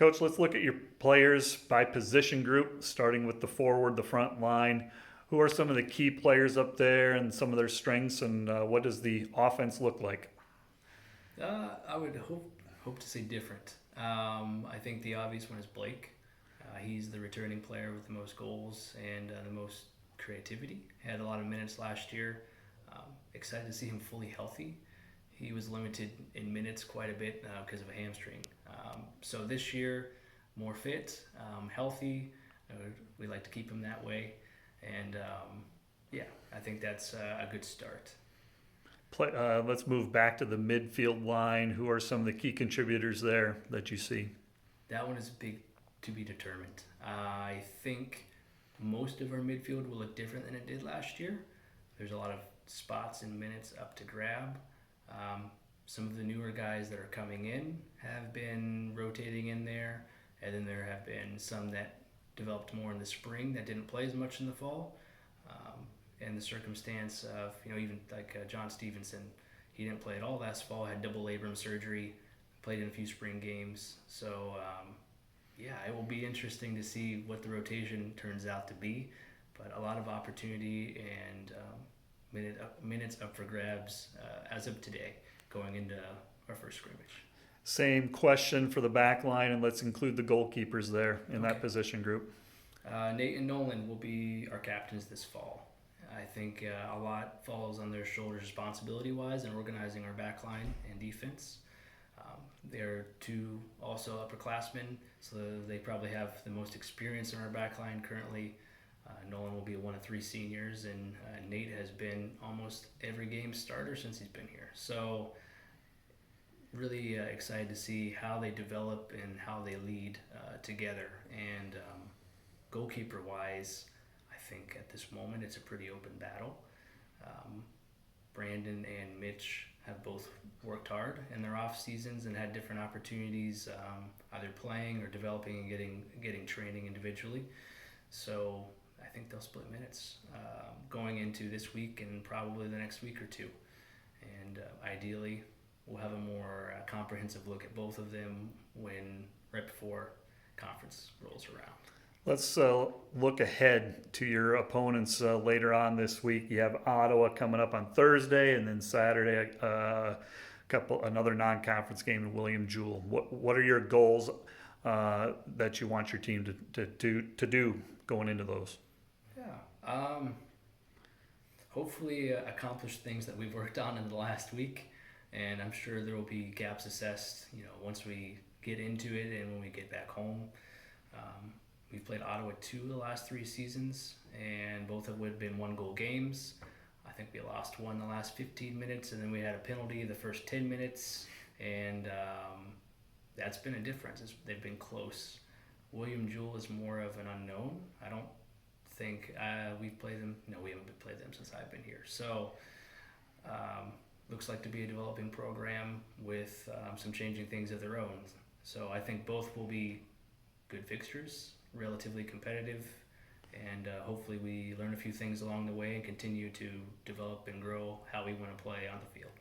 Coach, let's look at your players by position group, starting with the forward, the front line. Who are some of the key players up there and some of their strengths, and what does the offense look like? I would hope to say different. I think the obvious one is Blake. He's the returning player with the most goals and the most creativity. Had a lot of minutes last year. Excited to see him fully healthy. He was limited in minutes quite a bit because of a hamstring. So this year, more fit, healthy. We like to keep him that way, and yeah, I think that's a good start. Let's move back to the midfield line. Who are some of the key contributors there that you see? That one is big to be determined. I think most of our midfield will look different than it did last year. There's a lot of spots and minutes up to grab. Some of the newer guys that are coming in have been rotating in there, and then there have been some that developed more in the spring that didn't play as much in the fall. And the circumstance of, even like John Stevenson, he didn't play at all last fall, had double labrum surgery, played in a few spring games. So, yeah, it will be interesting to see what the rotation turns out to be. But a lot of opportunity and minutes up for grabs as of today, going into our first scrimmage. Same question for the back line, and let's include the goalkeepers there in that Okay. position group. Nate and Nolan will be our captains this fall. I think a lot falls on their shoulders responsibility-wise in organizing our back line and defense. They're two also upperclassmen, so they probably have the most experience in our back line currently. Nolan will be one of three seniors, and Nate has been almost every game starter since he's been here. So really excited to see how they develop and how they lead together. And goalkeeper-wise, I think at this moment it's a pretty open battle. Um, Brandon and Mitch have both worked hard in their off seasons and had different opportunities, either playing or developing and getting training individually. So I think they'll split minutes going into this week and probably the next week or two. And ideally, we'll have a more comprehensive look at both of them when right before conference rolls around. Let's look ahead to your opponents later on this week. You have Ottawa coming up on Thursday, and then Saturday, another non-conference game in William Jewell. What are your goals that you want your team to do going into those? Yeah. Hopefully accomplish things that we've worked on in the last week, and I'm sure there will be gaps assessed. Once we get into it and when we get back home. We've played Ottawa 2 of the last 3 seasons, and both have been 1-goal games. I think we lost one the last 15 minutes, and then we had a penalty the first 10 minutes, and that's been a difference. They've been close. William Jewell is more of an unknown. I don't think we've played them. No, we haven't played them since I've been here. So looks like to be a developing program with some changing things of their own. So I think both will be good fixtures, relatively competitive, and hopefully we learn a few things along the way and continue to develop and grow how we want to play on the field.